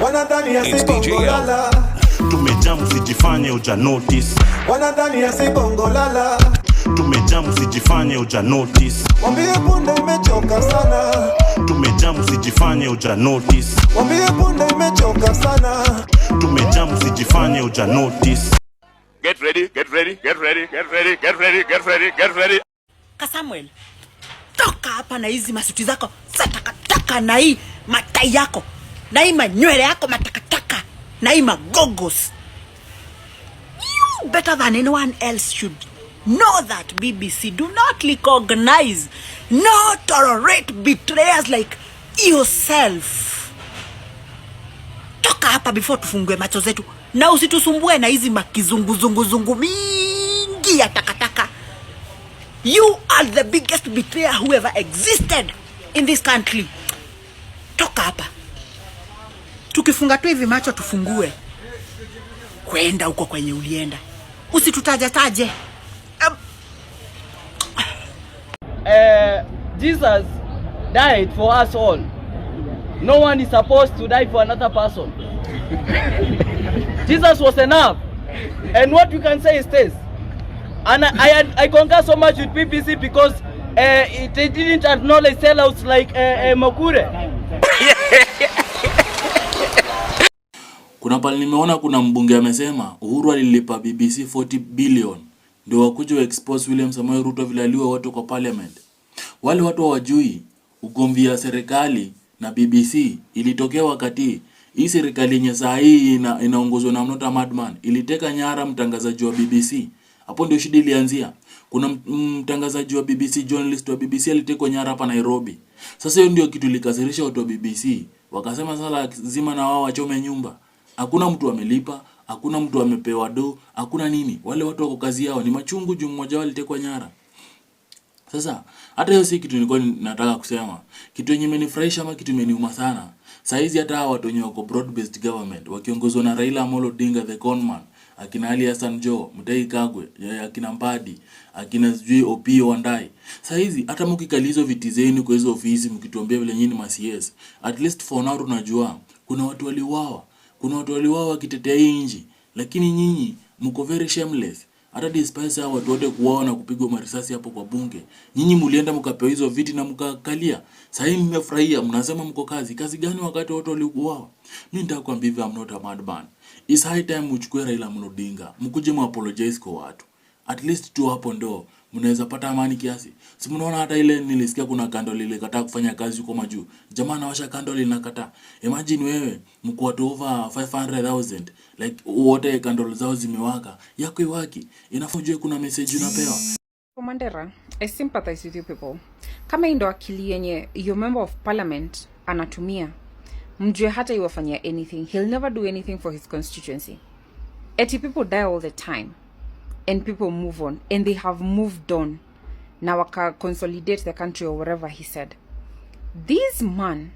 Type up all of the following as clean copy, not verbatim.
Wanadhani ya bongo lala. Tumejamu sijifanye uja notice. Wanadhani ya bongo lala. Tumejamu sijifanye uja notice. Wambie punde imechoka sana. Tumejamu sijifanye uja notice. Wambie punde imechoka sana. Tumejamu sijifanye uja notice. Get ready, get ready, get ready, get ready, get ready, get ready, get ready. Kasmuel, toka hapa na hizi masuti zako takataka, na hii matai yako, na hii manywele yako matakataka, na hii magogos. You better than anyone else should know that BBC do not recognize, no tolerate betrayals like yourself. Toka hapa before tufungue macho zetu, na usitusumbue na hizi makizunguzunguzungu mingi ya takataka. You are the biggest betrayer who ever existed in this country. Toka hapa. Tukifunga tu hivi macho tufungue. Kwenda huko kwenye ulienda. Usitutaje. Jesus died for us all. No one is supposed to die for another person. Jesus was enough. And what we can say is this. And I concur so much with BBC because it didn't acknowledge sellouts like Mcoure. Kuna pale nimeona kuna mbunge amesema Uhuru alilipa BBC 40 billion ndio wakuje expose William Samoei Ruto vile aliwa watu kwa parliament. Wale watu hawajui ugomvi ya serikali na BBC ilitokea wakati hii serikali yenye saa hii inaongozwa na mnota madman iliteka nyara mtangazaji wa BBC. Hapo ndio shida ilianzia. Kuna mtangazaji wa BBC, journalist wa BBC alitekwa nyara hapa Nairobi. Sasa hiyo ndio kitu ilikasirisha watu wa BBC. Wakasema sasa lazima na wao wachome nyumba. Hakuna mtu amelipa, hakuna mtu amepewa do, hakuna nini. Wale watu wako kazi yao ni machungu juu mmoja wao alitekwa nyara. Sasa hata hiyo si kitu nilikuwa nataka kusema. Kitu yenye imenifurahisha ama kitu imeniuma sana. Saizi hata hawa watu wenye wako broad based government wakiongozwa na Raila Amolo Odinga the conman, akina Ali Hassan Joho, Mutai Kagwe, akina Mbadi, akina Sijui Opio Wandai. Saizi hata mkikalizo viti zenu kwa hizo ofisi mkituambia vile nyinyi ma CS, at least for now tunajua kuna watu waliuawa. Kuna watu waliuawa wakitetea hii nchi, lakini nyinyi mko very shameless. Hata despite hao watu wote kuuawa na kupigwa marisasi hapo kwa bunge, nyinyi mlienda mkapewa hizo viti na mkakalia. Sasa hivi mmefurahia, mnasema mko kazi gani wakati watu waliuawa? Mimi nitakwambia hivi, I'm not a madman. It's high time mchukue Raila Amolo Odinga, mkuje apologize kwa watu. At least tu hapo ndo mnaweza pata amani kiasi. Si mnaona hata ile nilisikia kuna kandoli ile kataa kufanya kazi huko majuu. Jamaa anawasha kandoli linakataa. Imagine wewe mko watu over 500,000 like wote kandoli zao zimewaka. Yako iwaki. Inafujue kuna message unapewa. Commander, I sympathize with you people. Kama ndo akili yenye your member of parliament anatumia, mjue hata iwafanyia anything, he'll never do anything for his constituency. Eti people die all the time and people move on, and they have moved on. Now waka consolidate the country or whatever he said. This man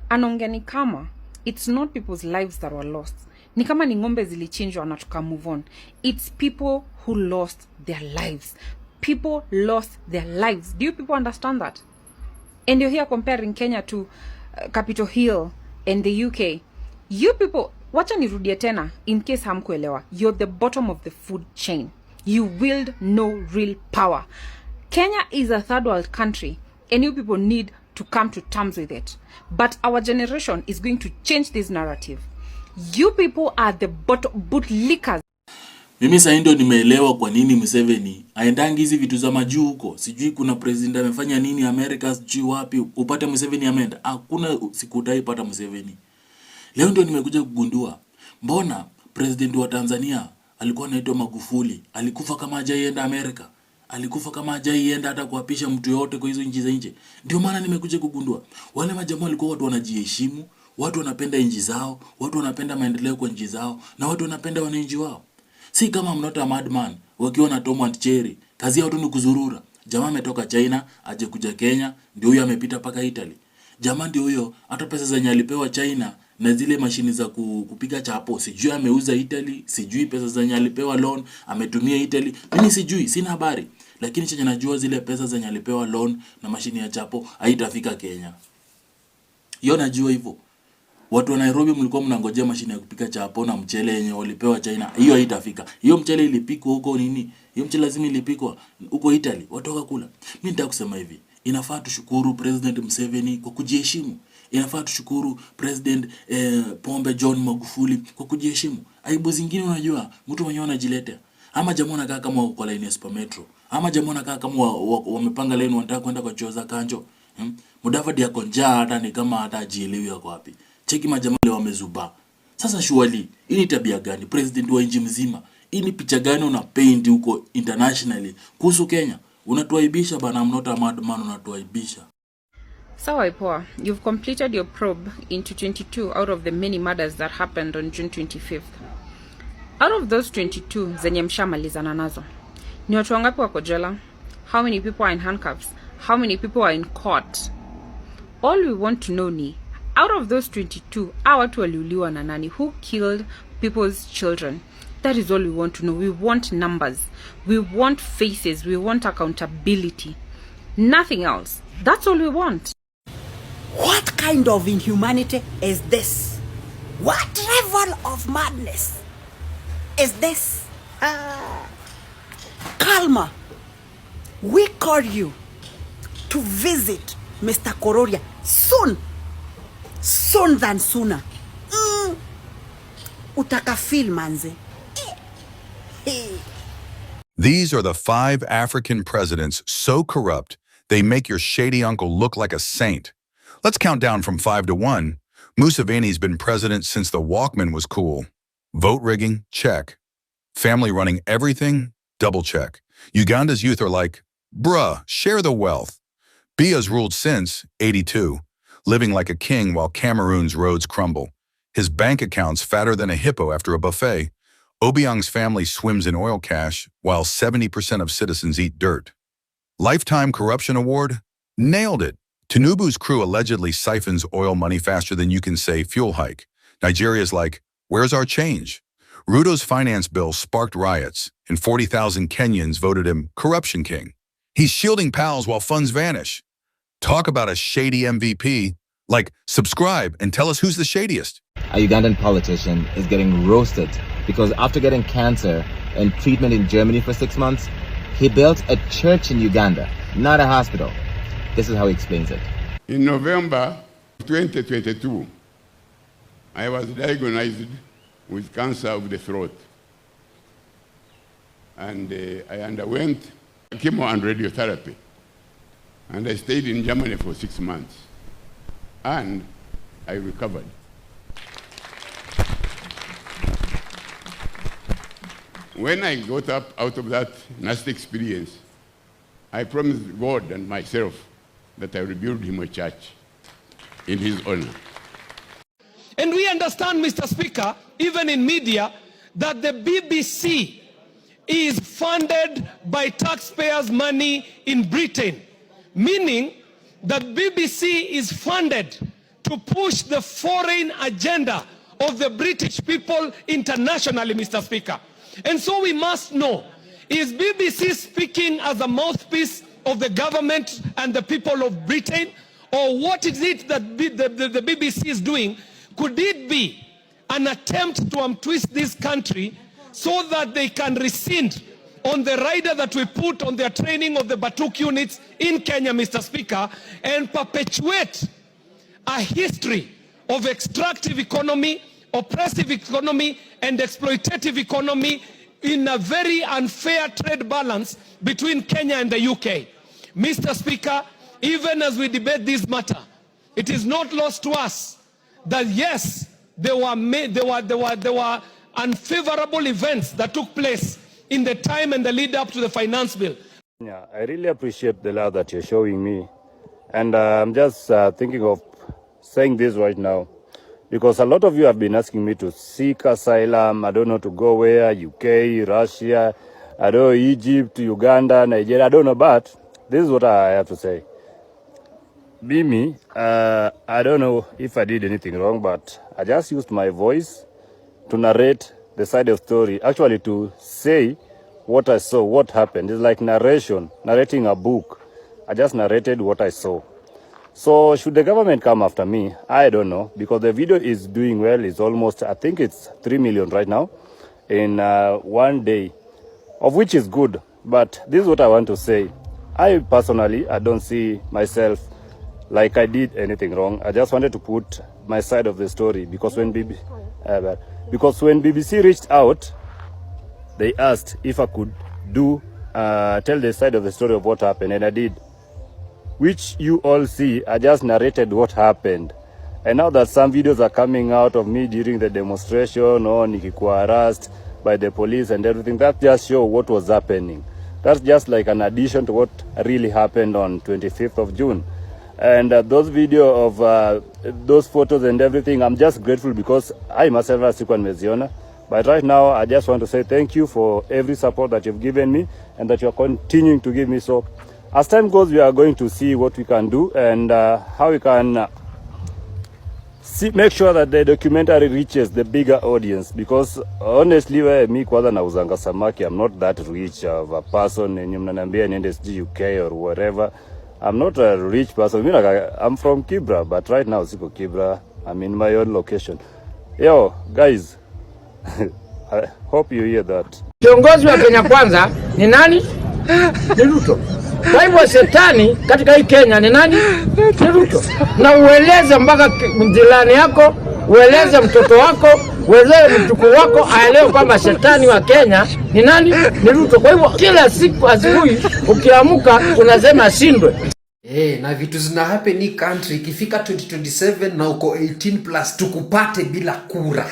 anaongea ni kama it's not people's lives that were lost. Ni kama ni ngombe zilichinjwa na tuka move on. It's people who lost their lives. People lost their lives. Do you people understand that? And you're here comparing Kenya to Capitol Hill and the UK. You people, wacha nirudie tena in case hamkuelewa. You're the bottom of the food chain. You wield no real power. Kenya is a third world country and you people need to come to terms with it. But our generation is going to change this narrative. You people are the bootlickers. Mimi sasa ndio nimeelewa kwa nini Museveni aendangi hizi vitu za majuu huko. Sijui kuna president amefanya nini America, sijui wapi upate Museveni ameenda. Hakuna siku utaipata Museveni. Leo ndio nimekuja kugundua mbona president wa Tanzania alikuwa anaitwa Magufuli alikufa kama hajaienda America. Alikufa kama hajaienda hata kuapisha mtu yote kwa hizo nchi za nje. Ndio maana nimekuja kugundua wale majamaa walikuwa watu wanajiheshimu, watu wanapenda nchi zao, watu wanapenda maendeleo kwa nchi zao, na watu wanapenda wananchi wao. Si kama mnota madman wakiwa na Tom and Jerry, kazi yao tu ni kuzurura. Jamaa ametoka China aje kuja Kenya, ndio huyo amepita paka Italy. Jamaa ndio huyo hata pesa zenye alipewa China na zile mashini za kupiga chapo sijui ameuza Italy, sijui pesa zenye alipewa loan ametumia Italy. Mimi sijui, sina habari. Lakini chenye najua zile pesa zenye alipewa loan na mashini ya chapo haitafika Kenya. Hiyo najua hivyo. Watu wa Nairobi mlikuwa mnangojea mashine ya kupika chapo na mchele yenye walipewa China. Hiyo haitafika. Hiyo mchele ilipikwa huko nini? Hiyo mchele lazima ilipikwa huko Italy. Watu wakakula. Mimi nataka kusema hivi. Inafaa tushukuru President Museveni kwa kujiheshimu. Inafaa tushukuru President Pombe John Magufuli kwa kujiheshimu. Aibu zingine unajua, mtu mwenyewe anajiletea. Ama jamaa anakaa kama wako kwa line ya Super Metro. Ama jamaa anakaa kama wamepanga line wanataka kwenda kwa choo za Kanjo. Mudavadi yako njaa hata ni kama hata ajielewi yako wapi. Cheki majamaa leo wamezuba. Sasa surely, hii ni tabia gani? President wa nchi mzima. Hii ni picha gani una paint huko internationally kuhusu Kenya? Unatuaibisha bana, I'm not a madman, unatuaibisha. Sawa Ipoa, you've completed your probe into 22 out of the many murders that happened on June 25th. Out of those 22 zenye mshamalizana nazo, ni watu wangapi wako jela? How many people are in handcuffs? How many people are in court? All we want to know ni, out of those 22, hawa watu waliuliwa na nani? Who killed people's children? That is all we want to know. We want numbers. We want faces. We want accountability. Nothing else. That's all we want. What kind of inhumanity is this? What level of madness is this? Kalma, we call you to visit Mr. Kororia soon. Soon than sooner. Utakafil manze. These are the 5 African presidents so corrupt they make your shady uncle look like a saint. Let's count down from 5 to 1. Museveni's been president since the Walkman was cool. Vote rigging, check. Family running everything, double check. Uganda's youth are like, bruh, share the wealth. Biya's ruled since 82, living like a king while Cameroon's roads crumble. His bank account's fatter than a hippo after a buffet. Obiang's family swims in oil cash, while 70% of citizens eat dirt. Lifetime Corruption Award? Nailed it. Tinubu's crew allegedly siphons oil money faster than you can say fuel hike. Nigeria's like, where's our change? Ruto's finance bill sparked riots, and 40,000 Kenyans voted him corruption king. He's shielding pals while funds vanish. Talk about a shady MVP. Like, subscribe and tell us who's the shadiest. A Ugandan politician is getting roasted because after getting cancer and treatment in Germany for 6 months, he built a church in Uganda, not a hospital. This is how he explains it. In November 2022, I was diagnosed with cancer of the throat. And I underwent chemo and radiotherapy. And I stayed in Germany for 6 months. And I recovered. When I got up out of that nasty experience, I promised God and myself that I will build him a church in his honor. And we understand, Mr. Speaker, even in media, that the BBC is funded by taxpayers' money in Britain, meaning that BBC is funded to push the foreign agenda of the British people internationally, Mr. Speaker. And so we must know, is BBC speaking as a mouthpiece of the government and the people of Britain? Or what is it that the BBC is doing? Could it be an attempt to untwist this country so that they can rescind on the rider that we put on their training of the Batuk units in Kenya, Mr. Speaker, and perpetuate a history of extractive economy, oppressive economy, and exploitative economy in a very unfair trade balance between Kenya and the UK. Mr. Speaker, even as we debate this matter, it is not lost to us that yes, there were unfavorable events that took place in the time and the lead up to the finance bill. Yeah, I really appreciate the love that you're showing me. And I'm just thinking of saying this right now, because a lot of you have been asking me to seek asylum. I don't know to go where, UK, Russia, I don't know, Egypt, Uganda, Nigeria, I don't know, but this is what I have to say. Mimi, I don't know if I did anything wrong, but I just used my voice to narrate the side of story, actually to say what I saw, what happened. It's like narration, narrating a book. I just narrated what I saw. So should the government come after me? I don't know, because the video is doing well. It's almost, I think it's 3 million right now in 1 day, of which is good. But this is what I want to say. I personally, I don't see myself like I did anything wrong. I just wanted to put my side of the story, because when BBC reached out, they asked if I could tell the side of the story of what happened, and I did. Which you all see, I just narrated what happened. And now that some videos are coming out of me during the demonstration, or nikikuwa harassed by the police and everything, that just show what was happening. That's just like an addition to what really happened on 25th of June. And those video of those photos and everything, I'm just grateful because I myself have sikuwa nimeziona. But right now, I just want to say thank you for every support that you've given me and that you're continuing to give me. So as time goes, we are going to see what we can do and how we can make sure that the documentary reaches the bigger audience. Because honestly, me kwanza nauzanga samaki, I'm not that rich of a person. And mnaniambia niende UK or wherever. I'm not a rich person. I'm from Kibra, but right now siko Kibra. I'm in my own location. Yo, guys, I hope you hear that. Kiongozi wa Kenya Kwanza ni nani? Ni Ruto. Kwa hivyo shetani katika hii Kenya ni nani? Ni Ruto. Na ueleze mpaka mjilani yako, ueleze mtoto wako, ueleze mtuku wako aelewe kwamba shetani wa Kenya ni nani? Ni Ruto. Kwa hivyo kila siku asubuhi ukiamka unasema shindwe. Na vitu zina happen in country ikifika 2027 na uko 18 plus tukupate bila kura.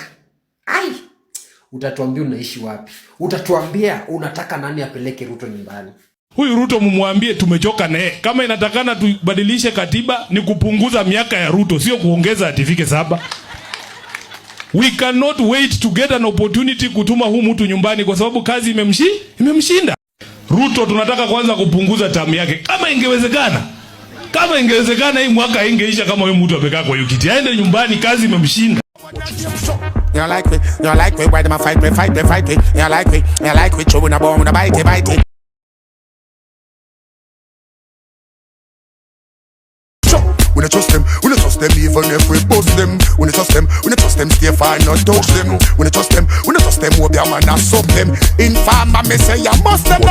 Ai! Utatuambia unaishi wapi? Utatuambia unataka nani apeleke Ruto nyumbani? Huyu Ruto mumwambie tumechoka naye. Kama inatakana tubadilishe katiba ni kupunguza miaka ya Ruto, sio kuongeza atifike 7. We cannot wait to get an opportunity kutuma huyu mtu nyumbani kwa sababu kazi imemshinda. Ruto tunataka kwanza kupunguza term yake. Kama ingewezekana hii mwaka ingeisha kama huyu mtu amekaa kwa yukiti. Aende nyumbani, kazi imemshinda. You like me, why them a fight me? You like me, chewing a bone, a bite. We don't trust them even if we bust them. We don't trust them, stay far, not touch them. We don't trust them, hope your man a suck them. Informer me say you must them.